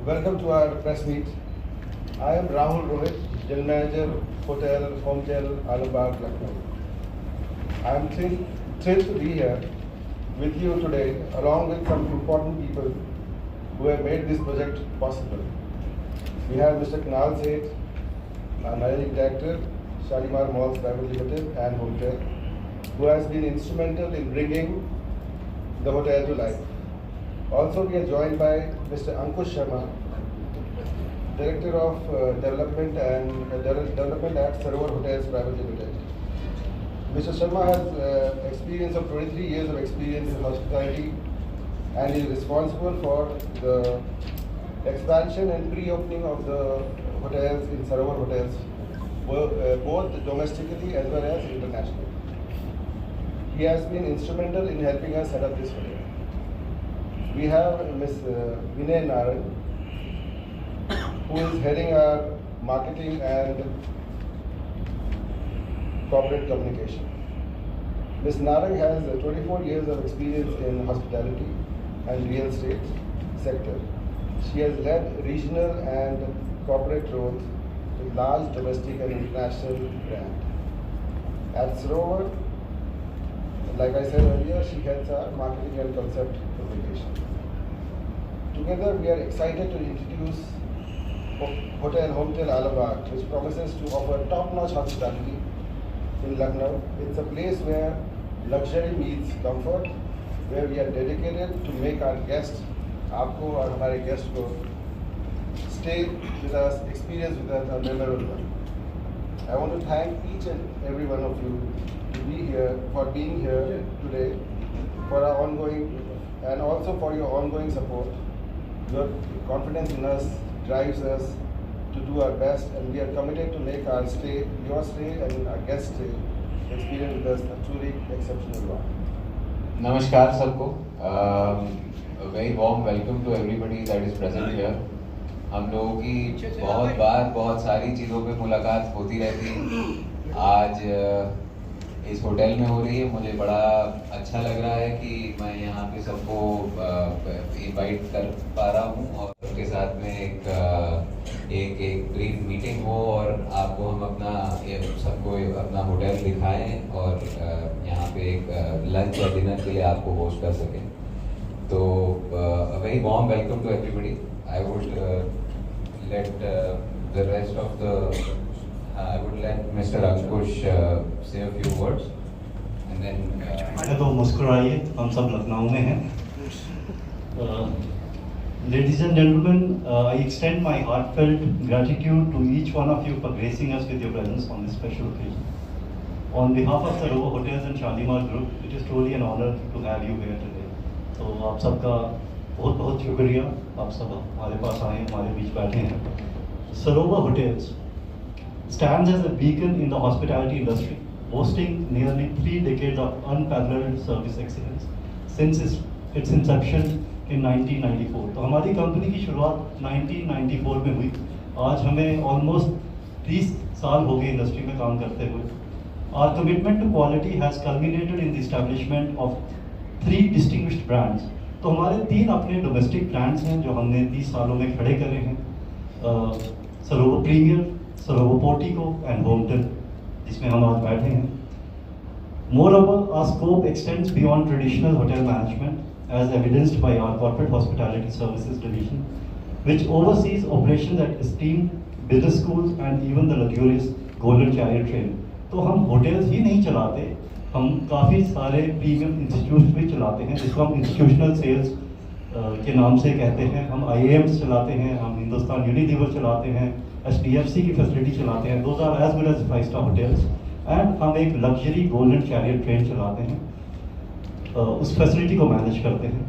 Welcome to our press meet. I am Rahul Rohit, General Manager, Hotel Homtel Alabag, Lucknow. I am thrilled to be here with you today, along with some important people who have made this project possible. We have Mr. Kunal Seth, our Managing Director, Shalimar Malls Private Limited and Hotel, who has been instrumental in bringing the hotel to life. Also, we are joined by Mr. Ankush Sharma, Director of Development at Sarovar Hotels Private Limited. Mr. Sharma has experience of 23 years of experience in hospitality and is responsible for the expansion and pre-opening of the hotels in Sarovar Hotels, both domestically as well as internationally. He has been instrumental in helping us set up this hotel. We have Ms. Vinay Narang, who is heading our marketing and corporate communication. Ms. Narang has 24 years of experience in hospitality and real estate sector. She has led regional and corporate roles with large domestic and international brands. At Sarovar, like I said earlier, she heads our marketing and concept communication. Together, we are excited to introduce Hotel Homtel Alabag, which promises to offer top-notch hospitality in Lucknow. It's a place where luxury meets comfort, where we are dedicated to make our guests, आपको और हमारे guests को stay with us, experience with us a memorable one. I want to thank each and every one of you to be here, for being here today, for our ongoing, and also for your ongoing support. Your confidence in us drives us to do our best, and we are committed to make our stay, your stay and our guest stay experience with us a truly exceptional one. नमस्कार सबको, a very warm welcome to everybody that is present here. हम लोगों की बहुत बार बहुत सारी चीज़ों पे मुलाकात होती रहती है। आज इस होटल में हो रही है। मुझे बड़ा अच्छा लग रहा है कि मैं यहाँ पे सबको इनवाइट कर पा रहा हूँ और उनके साथ में एक ब्रीफ मीटिंग हो और आपको हम अपना सबको अपना होटल दिखाएं और यहाँ पे एक लंच या डिनर के लिए आपको होस्ट कर सकें। तो very warm welcome to everybody. I would let the rest of the I would let Mr. Ankush say a few words and then तो मुस्कुराइए, हम सब लखनऊ में हैं। Ladies and gentlemen, I extend my heartfelt gratitude to each one of you for gracing us with your presence on this special occasion. On behalf of the Sarovar Hotels and Shalimar Group, it is truly an honor to have you here today. तो आप सबका बहुत बहुत शुक्रिया, आप सब हमारे पास आए, हमारे बीच बैठे हैं। Sarovar Hotels stands as a beacon in the hospitality industry, boasting nearly 3 decades of unparalleled service excellence since its inception in 1994. तो हमारी कंपनी की शुरुआत 1994 में हुई। आज हमें ऑलमोस्ट 30 साल हो गए इंडस्ट्री में काम करते हुए। Our commitment to quality has culminated in the establishment of 3 distinguished brands. तो हमारे 3 अपने डोमेस्टिक ब्रांड्स हैं जो हमने 30 सालों में खड़े करे हैं। सरोवर प्रीमियर, सरोवर पोर्टिको एंड होमटेल, जिसमें हम आज बैठे हैं। Moreover, our scope extends beyond traditional hotel management, as evidenced by our corporate hospitality services division, which oversees operations at esteemed business schools and even the luxurious Golden Chariot train. तो हम hotels ही नहीं चलाते, हम काफ़ी सारे premium institutes भी चलाते हैं, जिसको हम इंस्टीट्यूशनल सेल्स के नाम से कहते हैं। हम IIMs चलाते हैं, हम हिंदुस्तान यूनिलीवर चलाते हैं, HDFC की फैसिलिटी चलाते हैं। Those are as good as 5-star hotels. And हम एक लग्जरी गोल्डन चैरियट ट्रेन चलाते हैं, उस फैसिलिटी को मैनेज करते हैं।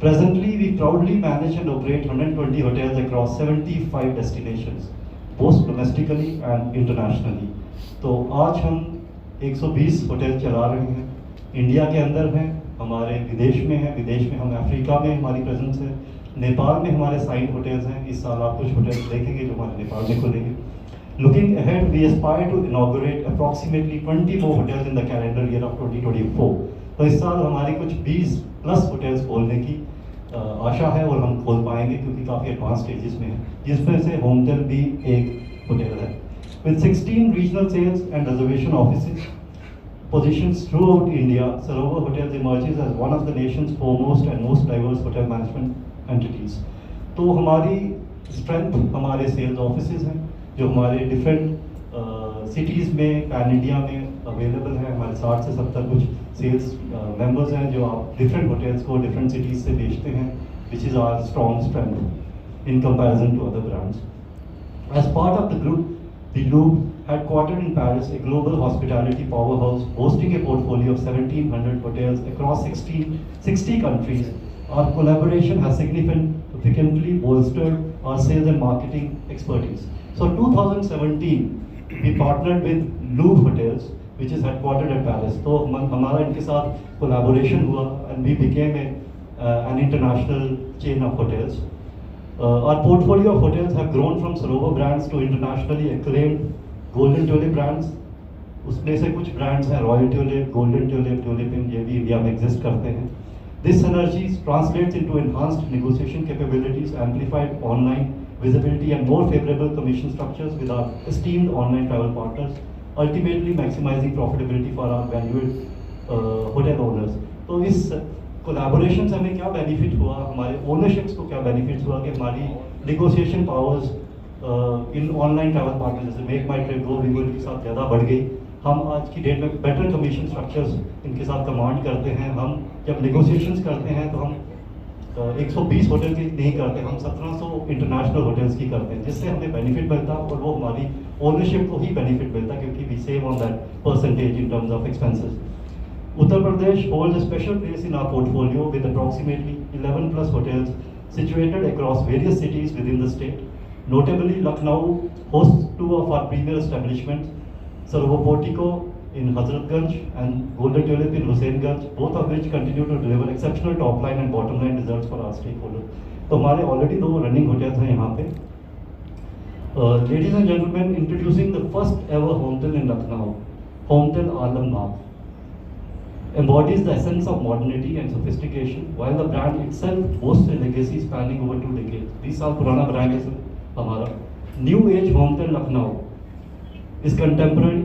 Presently we proudly manage and operate 120 hotels across 75 destinations, both domestically and internationally. तो आज हम 120 होटल चला रहे हैं, इंडिया के अंदर हैं, हमारे विदेश में हैं, विदेश में हम अफ्रीका में हमारी प्रेजेंस है, नेपाल में हमारे साइन होटल्स हैं। इस साल आप कुछ होटल्स देखेंगे जो हमारे नेपाल में खुलेंगे। Looking ahead, we aspire to inaugurate approximately 20 more hotels in the calendar year of 2024. तो इस साल हमारी कुछ 20+ होटल्स खोलने की आशा है और हम खोल पाएंगे क्योंकि काफ़ी एडवांस स्टेजेस में है, जिसमें से होमटेल भी एक होटल है। With 16 regional sales and reservation offices positions throughout India, Sarovar Hotels emerges as one of the nation's foremost and most diverse hotel management entities. तो हमारी स्ट्रेंथ हमारे सेल्स ऑफिसेज हैं जो हमारे डिफरेंट सिटीज़ में पैन इंडिया में available हैं। हमारे 60 से 70 कुछ सेल्स मेंबर्स हैं जो आप डिफरेंट होटल्स को डिफरेंट सिटीज़ से बेचते हैं, which is our strong strength in comparison to other brands. As part of the group, the Louvre, headquartered in Paris, a global hospitality powerhouse boasting a portfolio of 1,700 hotels across 60 countries, our collaboration has significantly bolstered our sales and marketing expertise. So 2017, we partnered with Louvre Hotels, which is headquartered at Paris. तो हमारा इनके साथ collaboration हुआ and we became an international chain of hotels. Our portfolio of hotels have grown from Sarovar brands to internationally acclaimed Golden Tulip brands. उसमें से कुछ brands हैं Royal Tulip, Golden Tulip, Tulip Inn, ये भी India में exist करते हैं। This synergy translates into enhanced negotiation capabilities, amplified online visibility, and more favorable commission structures with our esteemed online travel partners, ultimately maximizing profitability for our valued hotel owners. तो इस collaboration से हमें क्या benefit हुआ, हमारे ओनरशिप्स को क्या benefits हुआ कि हमारी negotiation powers in online travel partner जैसे मेक माई ट्रिप, गो वीगो के साथ ज़्यादा बढ़ गई। हम आज की डेट में बेटर कमीशन स्ट्रक्चर्स इनके साथ कमांड करते हैं। हम जब नेगोशिएशंस करते हैं तो हम 120 होटल की नहीं करते, हम 1700 इंटरनेशनल होटल्स की करते हैं, जिससे हमें बेनिफिट मिलता और वो हमारी ओनरशिप को ही बेनिफिट मिलता क्योंकि we save on that percentage in terms of expenses. Uttar Pradesh holds a special place in our portfolio with approximately 11 plus hotels situated across various cities within the state. Notably, Lucknow hosts two of our premier establishments, Sarovar Portico in Hazratganj and Golden Tulip in Husainganj, both of which continue to deliver exceptional top line and bottom line results for our stakeholders. तो हमारे already 2 running hotels हैं यहाँ पे। Ladies and gentlemen, introducing the first ever hotel in Lucknow, Hotel Alambaag. Embodies the essence of modernity and sophistication, while the brand itself boasts a legacy spanning over 2 decades. 20 साल पुराना brand है हमारा। New Age Hotel Lucknow is contemporary,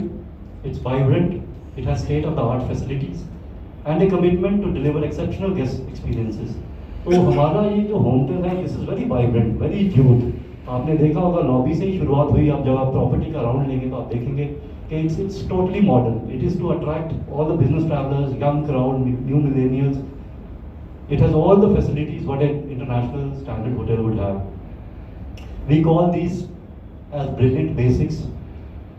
it's vibrant, it has state-of-the-art facilities, and a commitment to deliver exceptional guest experiences. तो हमारा ये जो hotel है, this is very vibrant, very youth. आपने देखा होगा लॉबी से ही शुरुआत हुई। अब जब आप प्रॉपर्टी का राउंड लेंगे तो आप देखेंगे कि it's totally modern. It is to attract all the business travelers, young crowd, new millennials. It has all the facilities what an international standard hotel would have. We call these as brilliant basics: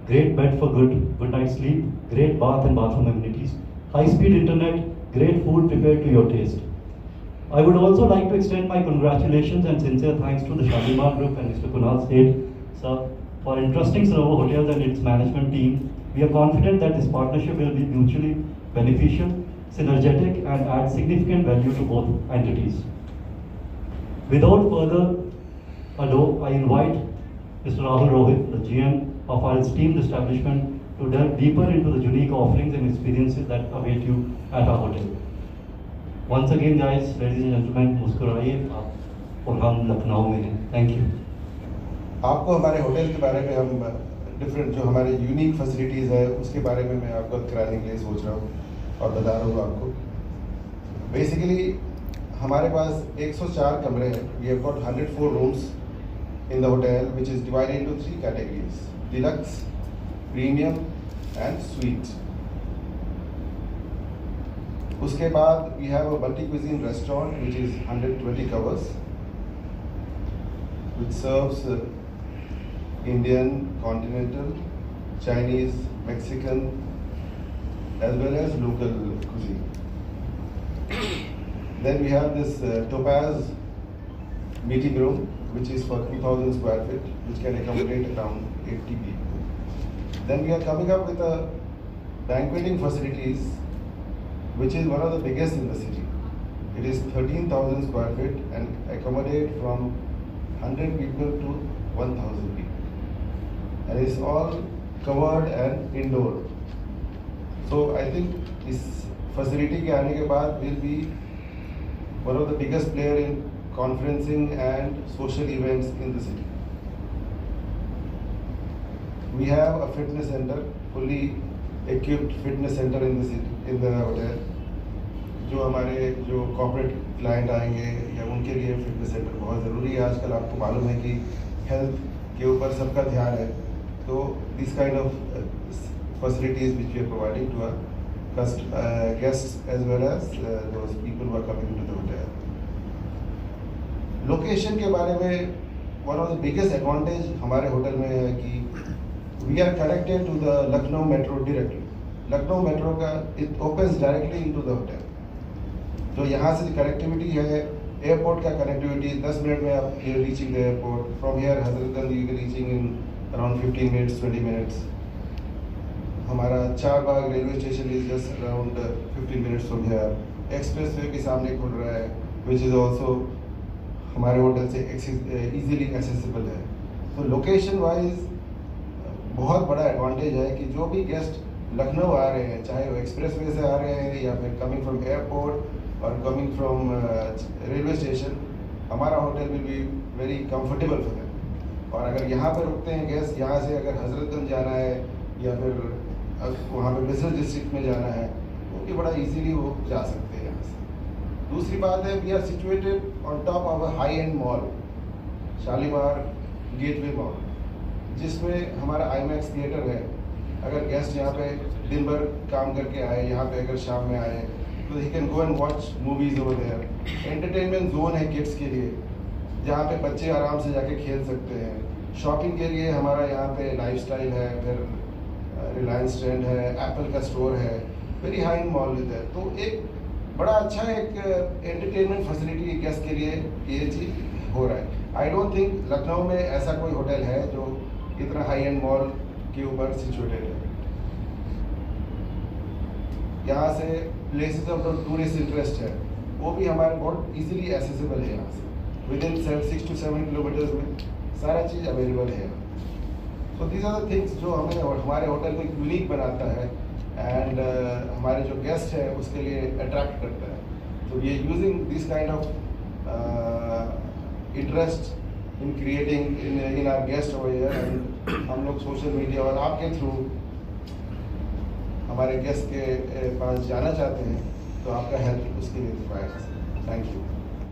great bed for good night sleep, great bath and bathroom amenities, high-speed internet, great food prepared to your taste. I would also like to extend my congratulations and sincere thanks to the Shalimar Group and Mr. Kunal Seth, sir, for entrusting Sarovar Hotels and its management team. We are confident that this partnership will be mutually beneficial, synergetic, and add significant value to both entities. Without further ado, I invite Mr. Rahul Rohit, the GM of our esteemed establishment, to delve deeper into the unique offerings and experiences that await you at our hotel. Once again, guys, ladies and gentlemen, मुस्कुराइए आप और हम लखनऊ में हैं। Thank you. आपको हमारे hotel के बारे में हम डिफरेंट जो हमारे यूनिक फैसिलिटीज़ है उसके बारे में मैं आपको कराने के लिए सोच रहा हूँ और बता रहा हूँ आपको। बेसिकली हमारे पास 104 कमरे हैं। We have got 104 rooms in the hotel which is divided into 3 categories: deluxe, premium and suite. उसके बाद we have a multi cuisine restaurant which is 120 covers which serves Indian, continental, Chinese, Mexican, as well as local cuisine. Then we have this Topaz meeting room, which is for 2,000 square feet, which can accommodate around 80 people. Then we are coming up with a banqueting facilities, which is one of the biggest in the city. It is 13,000 square feet and accommodate from 100 people to 1,000 people. And it's all covered and indoor. So I think इस facility के आने के बाद will be one of the biggest player in conferencing and social events in the city. We have a fitness center, fully equipped fitness center in the city, in the hotel. जो हमारे जो corporate client आएंगे या उनके लिए fitness centre बहुत ज़रूरी है। आजकल आपको मालूम है कि हेल्थ के ऊपर सबका ध्यान है, तो this kind of facilities which we are providing to our guests as well as those people who are coming to the hotel. Location के बारे में one of the biggest advantage हमारे होटल में है कि we are connected to the Lucknow metro directly. Lucknow metro का it opens directly into the hotel. जो यहाँ से कनेक्टिविटी है, एयरपोर्ट का कनेक्टिविटी 10 मिनट में आप reaching the airport. From here Hazratganj you can reaching in around 15 minutes 20 minutes. हमारा Charbagh railway station is just around 15 minutes from here. Expressway भी सामने खुल रहा है विच इज़ ऑल्सो हमारे होटल से ईजीली एक्सेसिबल है। तो लोकेशन वाइज बहुत बड़ा एडवांटेज है कि जो भी गेस्ट लखनऊ आ रहे हैं, चाहे वो एक्सप्रेस वे से आ रहे हैं या फिर कमिंग फ्रॉम एयरपोर्ट और कमिंग फ्रॉम रेलवे स्टेशन, हमारा hotel will be very comfortable for them. और अगर यहाँ पर रुकते हैं गेस्ट, यहाँ से अगर हजरतगंज जाना है या फिर वहाँ पे बिजनेस डिस्ट्रिक्ट में जाना है, वो भी बड़ा इजीली वो जा सकते हैं यहाँ से। दूसरी बात है, we are situated on top of a high end mall, Shalimar Gateway Mall, जिसमें हमारा IMAX थिएटर है। अगर गेस्ट यहाँ पे दिन भर काम करके आए, यहाँ पे अगर शाम में आए, तो he can go and watch movies over there. Entertainment zone है किड्स के लिए, जहाँ पे बच्चे आराम से जाके खेल सकते हैं। शॉपिंग के लिए हमारा यहाँ पे लाइफस्टाइल है, फिर रिलायंस ट्रेंड है, एप्पल का स्टोर है, वेरी हाई मॉल विद है। तो एक बड़ा अच्छा एक एंटरटेनमेंट फैसिलिटी गेस्ट के लिए ये चीज़ हो रहा है। आई डोंट थिंक लखनऊ में ऐसा कोई होटल है जो इतना हाई एंड मॉल के ऊपर सिचुएटेड है। यहाँ से प्लेसेस ऑफ टूरिस्ट इंटरेस्ट है, वो भी हमारे बहुत इजीली एक्सेसिबल है। यहाँ से विद इन 6 to 7 किलोमीटर्स में सारा चीज़ अवेलेबल है। So these are the things जो हमें और हमारे होटल को यूनिक बनाता है एंड हमारे जो गेस्ट है उसके लिए अट्रैक्ट करता है। तो we are using this kind of interest in creating in our guest over here. And हम लोग सोशल मीडिया और आपके थ्रू हमारे गेस्ट के पास जाना चाहते हैं, तो आपका हेल्प उसके लिए रिक्वायर्ड है। Thank you.